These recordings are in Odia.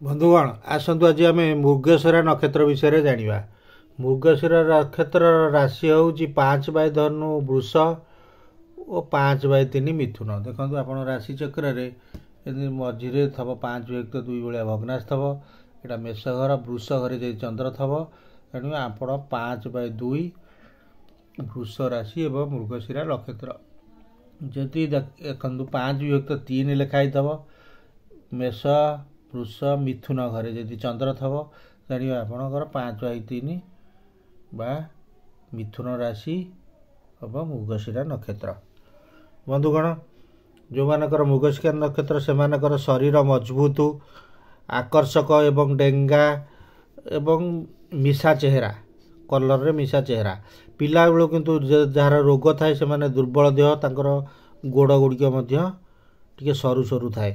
ବନ୍ଧୁଗଣ ଆସନ୍ତୁ ଆଜି ଆମେ ମୃଗଶିରା ନକ୍ଷତ୍ର ବିଷୟରେ ଜାଣିବା। ମୃଗଶିରା ନକ୍ଷତ୍ରର ରାଶି ହେଉଛି 5/3 ଧନୁ ବୃଷ ଓ 5/3 ମିଥୁନ। ଦେଖନ୍ତୁ ଆପଣ ରାଶି ଚକ୍ରରେ ଯଦି ମଝିରେ ଥବ 5/2 ଭଳିଆ ଭଗ୍ନାଶ ଥବ, ଏଇଟା ମେଷ ଘର, ବୃଷ ଘରେ ଯଦି ଚନ୍ଦ୍ର ଥବ, ତେଣୁ ଆପଣ 5/2 ବୃଷ ରାଶି ଏବଂ ମୃଗଶିରା ନକ୍ଷତ୍ର। ଯଦି ଦେଖନ୍ତୁ 5/3 ଲେଖା ହେଇଥିବ, ମେଷ ବୃଷ ମିଥୁନ ଘରେ ଯଦି ଚନ୍ଦ୍ର ଥବ, ଜାଣିବା ଆପଣଙ୍କର 5/3 ବା ମିଥୁନ ରାଶି ଏବଂ ମୃଗଶିରା ନକ୍ଷତ୍ର। ବନ୍ଧୁଗଣ, ଯେଉଁମାନଙ୍କର ମୃଗଶିରା ନକ୍ଷତ୍ର ସେମାନଙ୍କର ଶରୀର ମଜବୁତ, ଆକର୍ଷକ ଏବଂ ଡେଙ୍ଗା ଏବଂ ମିଶା ଚେହେରା, କଲରରେ ମିଶା ଚେହେରା। ପିଲାବେଳୁ କିନ୍ତୁ ଯାହାର ରୋଗ ଥାଏ ସେମାନେ ଦୁର୍ବଳ ଦେହ, ତାଙ୍କର ଗୋଡ଼ ଗୁଡ଼ିକ ମଧ୍ୟ ଟିକେ ସରୁ ସରୁ ଥାଏ।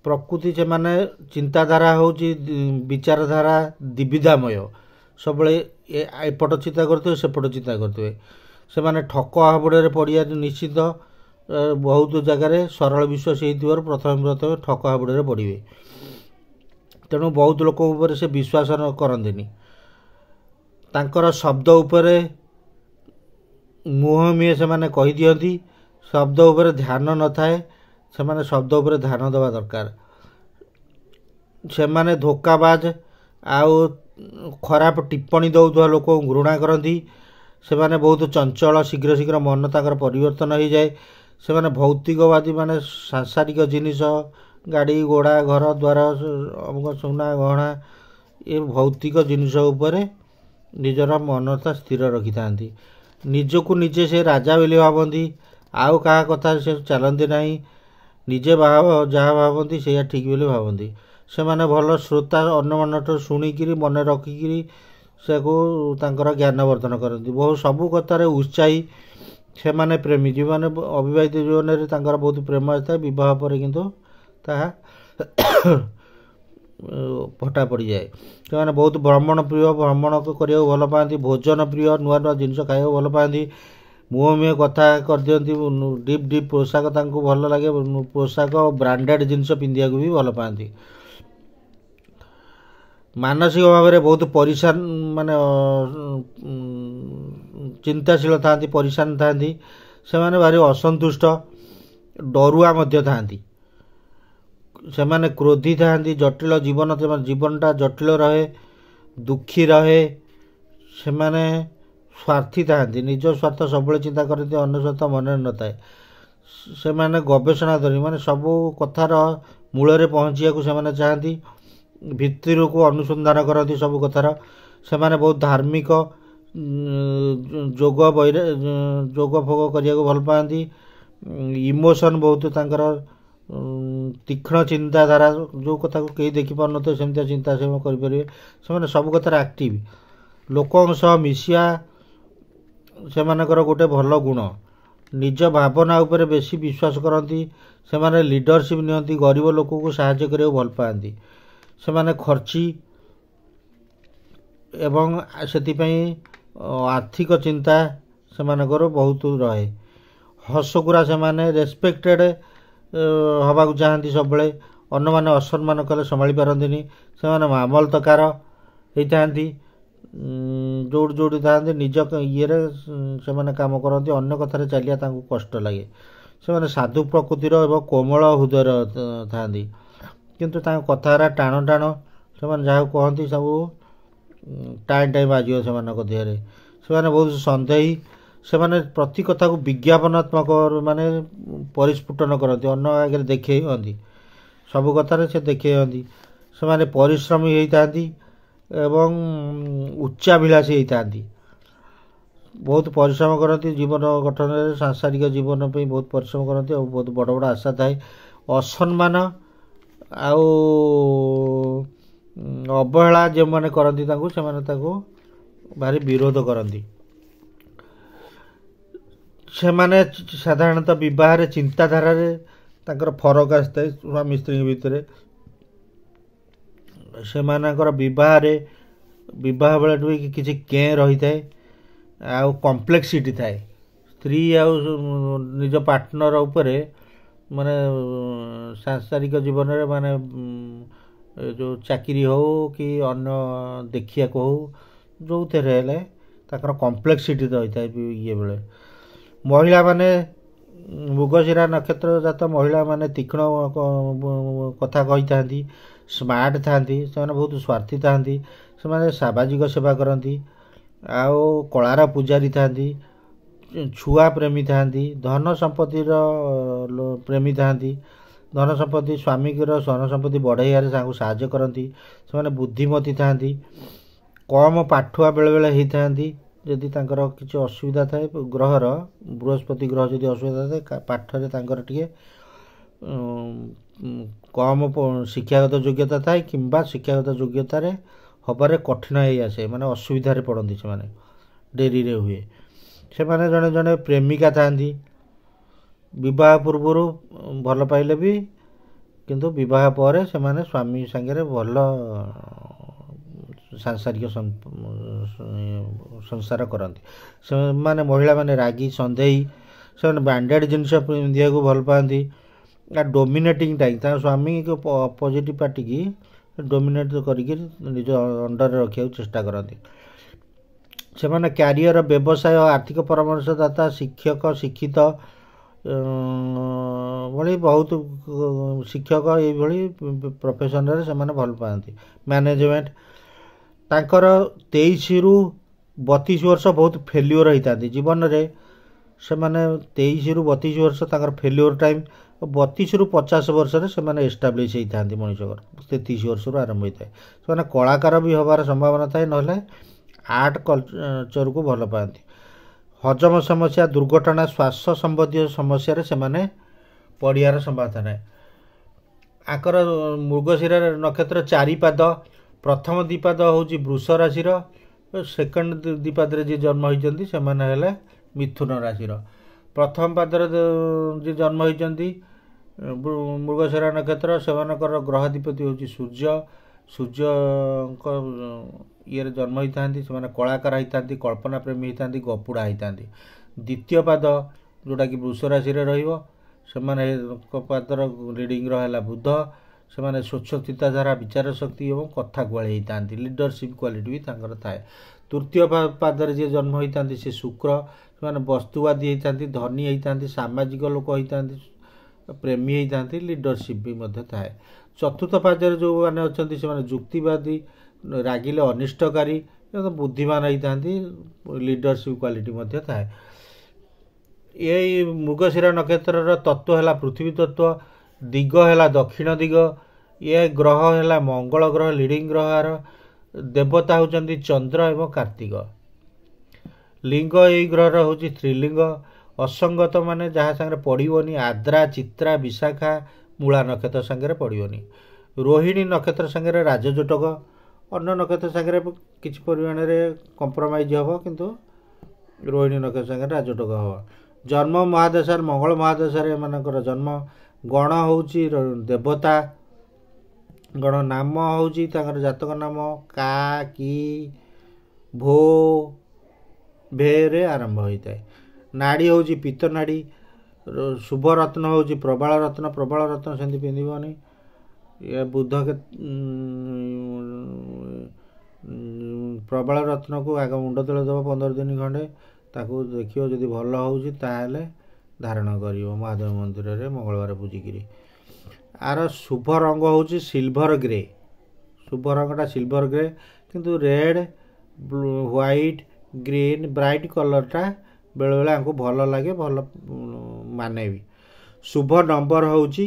ପ୍ରକୃତି ସେମାନେ ଚିନ୍ତାଧାରା ହେଉଛି ବିଚାରଧାରା ଦ୍ୱିବିଧାମୟ, ସବୁବେଳେ ଏପଟ ଚିନ୍ତା କରୁଥିବେ ସେପଟ ଚିନ୍ତା କରୁଥିବେ। ସେମାନେ ଠକ ହାବୁଡ଼ରେ ପଡ଼ିବା ନିଶ୍ଚିତ, ବହୁତ ଜାଗାରେ ସରଳ ବିଶ୍ୱାସ ହେଇଥିବାରୁ ପ୍ରଥମେ ଠକ ହାବୁଡ଼ରେ ପଡ଼ିବେ। ତେଣୁ ବହୁତ ଲୋକଙ୍କ ଉପରେ ସେ ବିଶ୍ୱାସ କରନ୍ତିନି। ତାଙ୍କର ଶବ୍ଦ ଉପରେ ମୁହଁମୁହେଁ ସେମାନେ କହିଦିଅନ୍ତି, ଶବ୍ଦ ଉପରେ ଧ୍ୟାନ ନଥାଏ। ସେମାନେ ଶବ୍ଦ ଉପରେ ଧ୍ୟାନ ଦେବା ଦରକାର। ସେମାନେ ଧୋକାବାଜ ଆଉ ଖରାପ ଟିପ୍ପଣୀ ଦେଉଥିବା ଲୋକଙ୍କୁ ଘୃଣା କରନ୍ତି। ସେମାନେ ବହୁତ ଚଞ୍ଚଳ, ଶୀଘ୍ର ଶୀଘ୍ର ମନ ତାଙ୍କର ପରିବର୍ତ୍ତନ ହୋଇଯାଏ। ସେମାନେ ଭୌତିକବାଦୀ, ମାନେ ସାଂସାରିକ ଜିନିଷ, ଗାଡ଼ି ଘୋଡ଼ା, ଘର ଦ୍ୱାର, ଅମୁକ ସୁନା ଗହଣା, ଏ ଭୌତିକ ଜିନିଷ ଉପରେ ନିଜର ମନତା ସ୍ଥିର ରଖିଥାନ୍ତି। ନିଜକୁ ନିଜେ ସେ ରାଜା ବୋଲି ଭାବନ୍ତି, ଆଉ କାହା କଥା ସେ ଚାଲନ୍ତି ନାହିଁ। ନିଜେ ଯାହା ଭାବନ୍ତି ସେଇଆ ଠିକ୍ ବୋଲି ଭାବନ୍ତି। ସେମାନେ ଭଲ ଶ୍ରୋତା, ଅନ୍ୟମାନଙ୍କଠୁ ଶୁଣିକିରି ମନେ ରଖିକିରି ସେକୁ ତାଙ୍କର ଜ୍ଞାନ ବର୍ଦ୍ଧନ କରନ୍ତି। ସବୁ କଥାରେ ଉତ୍ସାହୀ। ସେମାନେ ପ୍ରେମୀ। ଯେଉଁମାନେ ଅବିବାହିତ ଜୀବନରେ ତାଙ୍କର ବହୁତ ପ୍ରେମ ଆସିଥାଏ, ବିବାହ ପରେ କିନ୍ତୁ ତାହା ଫଟା ପଡ଼ିଯାଏ। ସେମାନେ ବହୁତ ଭ୍ରମଣ ପ୍ରିୟ, ଭ୍ରମଣ କରିବାକୁ ଭଲ ପାଆନ୍ତି। ଭୋଜନ ପ୍ରିୟ, ନୂଆ ନୂଆ ଜିନିଷ ଖାଇବାକୁ ଭଲ ପାଆନ୍ତି। ମୁହଁମୁହେଁ କଥା କରିଦିଅନ୍ତି। ଡିପ୍ ଡିପ୍ ପୋଷାକ ତାଙ୍କୁ ଭଲ ଲାଗେ। ପୋଷାକ ବ୍ରାଣ୍ଡେଡ଼ ଜିନିଷ ପିନ୍ଧିବାକୁ ବି ଭଲ ପାଆନ୍ତି। ମାନସିକ ଭାବରେ ବହୁତ ପରିଶାନ, ମାନେ ଚିନ୍ତାଶୀଳ ଥାଆନ୍ତି, ପରିଶାନ ଥାଆନ୍ତି। ସେମାନେ ଭାରି ଅସନ୍ତୁଷ୍ଟ, ଡରୁଆ ମଧ୍ୟ ଥାଆନ୍ତି। ସେମାନେ କ୍ରୋଧୀ ଥାଆନ୍ତି। ଜଟିଳ ଜୀବନଟା ଜଟିଳ ରହେ, ଦୁଃଖୀ ରହେ। ସେମାନେ ସ୍ୱାର୍ଥୀ ଥାଆନ୍ତି। ନିଜ ସ୍ୱାର୍ଥ ସବୁବେଳେ ଚିନ୍ତା କରନ୍ତି, ଅନ୍ୟ ସ୍ୱାର୍ଥ ମନରେ ନଥାଏ। ସେମାନେ ଗବେଷଣା ଧରି, ମାନେ ସବୁ କଥାର ମୂଳରେ ପହଞ୍ଚିବାକୁ ସେମାନେ ଚାହାନ୍ତି। ଭିତରକୁ ଅନୁସନ୍ଧାନ କରନ୍ତି ସବୁ କଥାର। ସେମାନେ ବହୁତ ଧାର୍ମିକ, ଯୋଗ ଫୋଗ କରିବାକୁ ଭଲ ପାଆନ୍ତି। ଇମୋସନ୍ ବହୁତ ତାଙ୍କର ତୀକ୍ଷ୍ଣ ଚିନ୍ତାଧାରା, ଯେଉଁ କଥାକୁ କେହି ଦେଖିପାରୁନଥିବେ ସେମିତିଆ ଚିନ୍ତା ସେମାନେ କରିପାରିବେ। ସେମାନେ ସବୁ କଥାରେ ଆକ୍ଟିଭ୍। ଲୋକଙ୍କ ସହ ମିଶିବା ସେମାନଙ୍କର ଗୋଟେ ଭଲ ଗୁଣ। ନିଜ ଭାବନା ଉପରେ ବେଶୀ ବିଶ୍ୱାସ କରନ୍ତି। ସେମାନେ ଲିଡରସିପ୍ ନିଅନ୍ତି। ଗରିବ ଲୋକଙ୍କୁ ସାହାଯ୍ୟ କରିବାକୁ ଭଲ ପାଆନ୍ତି। ସେମାନେ ଖର୍ଚ୍ଚୀ ଏବଂ ସେଥିପାଇଁ ଆର୍ଥିକ ଚିନ୍ତା ସେମାନଙ୍କର ବହୁତ ରହେ। ହସକୁରା, ସେମାନେ ରେସ୍ପେକ୍ଟେଡ଼ ହେବାକୁ ଚାହାନ୍ତି ସବୁବେଳେ। ଅନ୍ୟମାନେ ଅସମ୍ମାନ କଲେ ସମ୍ଭାଳି ପାରନ୍ତିନି। ସେମାନେ ମାମଲତକାର ହେଇଥାନ୍ତି। ଯେଉଁଠି ଥାଆନ୍ତି ନିଜ ଇଏରେ ସେମାନେ କାମ କରନ୍ତି। ଅନ୍ୟ କଥାରେ ଚାଲିବା ତାଙ୍କୁ କଷ୍ଟ ଲାଗେ। ସେମାନେ ସାଧୁ ପ୍ରକୃତିର ଏବଂ କୋମଳ ହୃଦୟର ଥାଆନ୍ତି। କିନ୍ତୁ ତାଙ୍କ କଥାରା ଟାଣ ଟାଣ। ସେମାନେ ଯାହାକୁ କହନ୍ତି ସବୁ ଟାଇମ୍ ବାଜିବ ସେମାନଙ୍କ ଦେହରେ। ସେମାନେ ବହୁତ ସନ୍ଦେହୀ। ସେମାନେ ପ୍ରତି କଥାକୁ ବିଜ୍ଞାପନାତ୍ମକ, ମାନେ ପରିସ୍ଫୁଟନ କରନ୍ତି, ଅନ୍ୟ ଆଗରେ ଦେଖେଇ ହୁଅନ୍ତି। ସବୁ କଥାରେ ସେ ଦେଖେଇ ହୁଅନ୍ତି। ସେମାନେ ପରିଶ୍ରମୀ ହେଇଥାନ୍ତି ଏବଂ ଉଚ୍ଚାଭିଳାଷୀ ହେଇଥାନ୍ତି। ବହୁତ ପରିଶ୍ରମ କରନ୍ତି ଜୀବନ ଗଠନରେ, ସାଂସାରିକ ଜୀବନ ପାଇଁ ବହୁତ ପରିଶ୍ରମ କରନ୍ତି ଆଉ ବହୁତ ବଡ଼ ବଡ଼ ଆଶା ଥାଏ। ଅସମ୍ମାନ ଆଉ ଅବହେଳା ଯେଉଁମାନେ କରନ୍ତି ତାଙ୍କୁ, ସେମାନେ ତାଙ୍କୁ ଭାରି ବିରୋଧ କରନ୍ତି। ସେମାନେ ସାଧାରଣତଃ ବିବାହରେ ଚିନ୍ତାଧାରାରେ ତାଙ୍କର ଫରକ ଆସିଥାଏ ସ୍ୱାମୀ ସ୍ତ୍ରୀଙ୍କ ଭିତରେ। ସେମାନଙ୍କର ବିବାହ ବେଳଠୁ କିଛି କେଁ ରହିଥାଏ ଆଉ କମ୍ପ୍ଲେକ୍ସିଟି ଥାଏ। ସ୍ତ୍ରୀ ଆଉ ନିଜ ପାର୍ଟନର ଉପରେ, ମାନେ ସାଂସାରିକ ଜୀବନରେ, ମାନେ ଯେଉଁ ଚାକିରି ହେଉ କି ଅନ୍ୟ ଦେଖିବାକୁ ହେଉ ଯେଉଁଥିରେ ହେଲେ ତାଙ୍କର କମ୍ପ୍ଲେକ୍ସିଟି ରହିଥାଏ ଇଏ ବେଳେ। ମହିଳାମାନେ ମୃଗଶିରା ନକ୍ଷତ୍ର ଜାତ ମହିଳାମାନେ ତୀକ୍ଷ୍ଣ କଥା କହିଥାନ୍ତି, ସ୍ମାର୍ଟ ଥାନ୍ତି, ସେମାନେ ବହୁତ ସ୍ୱାର୍ଥୀ ଥାନ୍ତି, ସେମାନେ ସାମାଜିକ ସେବା କରନ୍ତି, ଆଉ କଳାର ପୂଜାରୀ ଥାନ୍ତି, ଛୁଆ ପ୍ରେମୀ ଥାନ୍ତି, ଧନ ସମ୍ପତ୍ତିର ପ୍ରେମୀ ଥାନ୍ତି, ଧନ ସମ୍ପତ୍ତି ସ୍ୱାମୀଙ୍କର ଧନ ସମ୍ପତ୍ତି ବଢ଼େଇବାରେ ତାଙ୍କୁ ସାହାଯ୍ୟ କରନ୍ତି, ସେମାନେ ବୁଦ୍ଧିମତୀ ଥାନ୍ତି, କମ୍ ପାଠୁଆ ବେଳେବେଳେ ହେଇଥାନ୍ତି। ଯଦି ତାଙ୍କର କିଛି ଅସୁବିଧା ଥାଏ ଗ୍ରହର, ବୃହସ୍ପତି ଗ୍ରହ ଯଦି ଅସୁବିଧା ଥାଏ ପାଠରେ ତାଙ୍କର ଟିକେ କମ୍ ଶିକ୍ଷାଗତ ଯୋଗ୍ୟତା ଥାଏ କିମ୍ବା ଶିକ୍ଷାଗତ ଯୋଗ୍ୟତାରେ ହେବାରେ କଠିନ ହେଇ ଆସେ, ମାନେ ଅସୁବିଧାରେ ପଡ଼ନ୍ତି, ସେମାନେ ଡେରିରେ ହୁଏ। ସେମାନେ ଜଣେ ଜଣେ ପ୍ରେମିକା ଥାନ୍ତି, ବିବାହ ପୂର୍ବରୁ ଭଲ ପାଇଲେ ବି କିନ୍ତୁ ବିବାହ ପରେ ସେମାନେ ସ୍ୱାମୀ ସାଙ୍ଗରେ ଭଲ ସାଂସାରିକ ସଂସାର କରନ୍ତି। ସେମାନେ ମହିଳାମାନେ ରାଗି ସନ୍ଦେହୀ, ସେମାନେ ବ୍ରାଣ୍ଡେଡ଼ ଜିନିଷ ପିନ୍ଧିବାକୁ ଭଲ ପାଆନ୍ତି, ଡୋମିନେଟିଂ ଟାଇପ୍, ତାଙ୍କ ସ୍ୱାମୀକୁ ଅପୋଜିଟିଭ୍ ପାର୍ଟିକି ଡୋମିନେଟ୍ କରିକି ନିଜ ଅଣ୍ଡରରେ ରଖିବାକୁ ଚେଷ୍ଟା କରନ୍ତି। ସେମାନେ କ୍ୟାରିୟର, ବ୍ୟବସାୟ, ଆର୍ଥିକ ପରାମର୍ଶଦାତା, ଶିକ୍ଷକ, ଶିକ୍ଷିତ ଭଳି ବହୁତ ଶିକ୍ଷକ ଏଇଭଳି ପ୍ରଫେସନରେ ସେମାନେ ଭଲ ପାଆନ୍ତି। ମ୍ୟାନେଜମେଣ୍ଟ, ତାଙ୍କର 23ରୁ 32 ବର୍ଷ ବହୁତ ଫେଲ୍ୟୁଅର୍ ହେଇଥାନ୍ତି ଜୀବନରେ। ସେମାନେ 23ରୁ 32 ବର୍ଷ ତାଙ୍କର ଫେଲ୍ୟୁଅର୍ ଟାଇମ୍, 32ରୁ 50 ବର୍ଷରେ ସେମାନେ ଏଷ୍ଟାବ୍ଲିଶ୍ ହେଇଥାନ୍ତି ମଣିଷଙ୍କର, 33 ବର୍ଷରୁ ଆରମ୍ଭ ହୋଇଥାଏ। ସେମାନେ କଳାକାର ବି ହେବାର ସମ୍ଭାବନା ଥାଏ, ନହେଲେ ଆର୍ଟ କଲଚରକୁ ଭଲ ପାଆନ୍ତି। ହଜମ ସମସ୍ୟା, ଦୁର୍ଘଟଣା, ଶ୍ୱାସ ସମ୍ବନ୍ଧୀୟ ସମସ୍ୟାରେ ସେମାନେ ପଡ଼ିବାର ସମ୍ଭାବନା ନାହିଁ। ଆଙ୍କର ମୃଗଶିରା ନକ୍ଷତ୍ର 4 ପାଦ, ପ୍ରଥମ 2 ପାଦ ହେଉଛି ବୃଷ ରାଶିର, ସେକେଣ୍ଡ 2 ପାଦରେ ଯିଏ ଜନ୍ମ ହୋଇଛନ୍ତି ସେମାନେ ହେଲେ ମିଥୁନ ରାଶିର। ପ୍ରଥମ ପାଦରେ ଯିଏ ଜନ୍ମ ହୋଇଛନ୍ତି ମୃଗଶିରା ନକ୍ଷତ୍ର, ସେମାନଙ୍କର ଗ୍ରହାଧିପତି ହେଉଛି ସୂର୍ଯ୍ୟ। ସୂର୍ଯ୍ୟଙ୍କ ଇଏରେ ଜନ୍ମ ହୋଇଥାନ୍ତି, ସେମାନେ କଳାକାର ହୋଇଥାନ୍ତି, କଳ୍ପନା ପ୍ରେମୀ ହୋଇଥାନ୍ତି, ଗପୁଡ଼ା ହୋଇଥାନ୍ତି। ଦ୍ୱିତୀୟ ପାଦ ଯେଉଁଟାକି ବୃଷ ରାଶିରେ ରହିବ, ସେମାନଙ୍କ ପାଦର ରିଡ଼ିଂର ହେଲା ବୁଧ। ସେମାନେ ସ୍ୱଚ୍ଛ ଚିନ୍ତାଧାରା, ବିଚାର ଶକ୍ତି ଏବଂ କଥା କୁହାଳି ହେଇଥାନ୍ତି, ଲିଡରସିପ୍ କ୍ୱାଲିଟି ବି ତାଙ୍କର ଥାଏ। ତୃତୀୟ ପାଦରେ ଯିଏ ଜନ୍ମ ହୋଇଥାନ୍ତି ସେ ଶୁକ୍ର, ସେମାନେ ବସ୍ତୁବାଦୀ ହେଇଥାନ୍ତି, ଧନୀ ହେଇଥାନ୍ତି, ସାମାଜିକ ଲୋକ ହେଇଥାନ୍ତି, ପ୍ରେମୀ ହେଇଥାନ୍ତି, ଲିଡରସିପ୍ ବି ମଧ୍ୟ ଥାଏ। ଚତୁର୍ଥ ପାଦରେ ଯେଉଁମାନେ ଅଛନ୍ତି ସେମାନେ ଯୁକ୍ତିବାଦୀ, ରାଗିଲେ ଅନିଷ୍ଟକାରୀ, ବୁଦ୍ଧିମାନ ହେଇଥାନ୍ତି, ଲିଡରସିପ୍ କ୍ୱାଲିଟି ମଧ୍ୟ ଥାଏ। ଏଇ ମୃଗଶିରା ନକ୍ଷତ୍ରର ତତ୍ତ୍ୱ ହେଲା ପୃଥିବୀ ତତ୍ତ୍ୱ, ଦିଗ ହେଲା ଦକ୍ଷିଣ ଦିଗ, ଏ ଗ୍ରହ ହେଲା ମଙ୍ଗଳ ଗ୍ରହ, ଲିଡ଼ିଂ ଗ୍ରହର ଦେବତା ହେଉଛନ୍ତି ଚନ୍ଦ୍ର ଏବଂ କାର୍ତ୍ତିକ। ଲିଙ୍ଗ ଏଇ ଗ୍ରହର ହେଉଛି ସ୍ତ୍ରୀଲିଙ୍ଗ। ଅସଙ୍ଗତ ମାନେ ଯାହା ସାଙ୍ଗରେ ପଡ଼ିବନି, ଆଦ୍ରା, ଚିତ୍ରା, ବିଶାଖା, ମୂଳା ନକ୍ଷତ୍ର ସାଙ୍ଗରେ ପଡ଼ିବନି। ରୋହିଣୀ ନକ୍ଷତ୍ର ସାଙ୍ଗରେ ରାଜଜୋଟକ, ଅନ୍ୟ ନକ୍ଷତ୍ର ସାଙ୍ଗରେ କିଛି ପରିମାଣରେ କମ୍ପ୍ରମାଇଜ୍ ହେବ, କିନ୍ତୁ ରୋହିଣୀ ନକ୍ଷତ୍ର ସାଙ୍ଗରେ ରାଜଜୋଟକ ହେବ। ଜନ୍ମ ମହାଦଶାରେ, ମଙ୍ଗଳ ମହାଦଶାରେ ଏମାନଙ୍କର ଜନ୍ମ। ଗଣ ହେଉଛି ଦେବତା, ଗଣ ନାମ ହେଉଛି ତାଙ୍କର ଜାତକ ନାମ କା, କି, ଭୋ, ଭେରେ ଆରମ୍ଭ ହୋଇଥାଏ। ନାଡ଼ି ହେଉଛି ପିତ୍ତ ନାଡ଼ି। ଶୁଭ ରତ୍ନ ହେଉଛି ପ୍ରବାଳ ରତ୍ନ। ପ୍ରବାଳ ରତ୍ନ ସେମିତି ପିନ୍ଧିବନି। ବୁଧ ପ୍ରବାଳ ରତ୍ନକୁ ଆଗ ମୁଣ୍ଡ ତଳେ ଦେବ 15 ଦିନ ଖଣ୍ଡେ, ତାକୁ ଦେଖିବ ଯଦି ଭଲ ହେଉଛି ତାହେଲେ ଧାରଣ କରିବ ମହାଦେବ ମନ୍ଦିରରେ ମଙ୍ଗଳବାର ପୂଜିକିରି। ଆର ଶୁଭ ରଙ୍ଗ ହେଉଛି ସିଲଭର ଗ୍ରେ। ଶୁଭ ରଙ୍ଗଟା ସିଲଭର ଗ୍ରେ, କିନ୍ତୁ ରେଡ଼୍, ହ୍ୱାଇଟ୍, ଗ୍ରୀନ୍, ବ୍ରାଇଟ୍ କଲର୍ଟା ବେଳେବେଳେ ଆମକୁ ଭଲ ଲାଗେ, ଭଲ ମାନେ ବି। ଶୁଭ ନମ୍ବର ହେଉଛି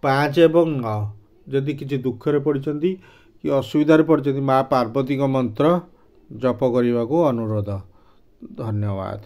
5 ଏବଂ 9। ଯଦି କିଛି ଦୁଃଖରେ ପଡ଼ିଛନ୍ତି କି ଅସୁବିଧାରେ ପଡ଼ିଛନ୍ତି, ମା ପାର୍ବତୀଙ୍କ ମନ୍ତ୍ର ଜପ କରିବାକୁ ଅନୁରୋଧ। ଧନ୍ୟବାଦ।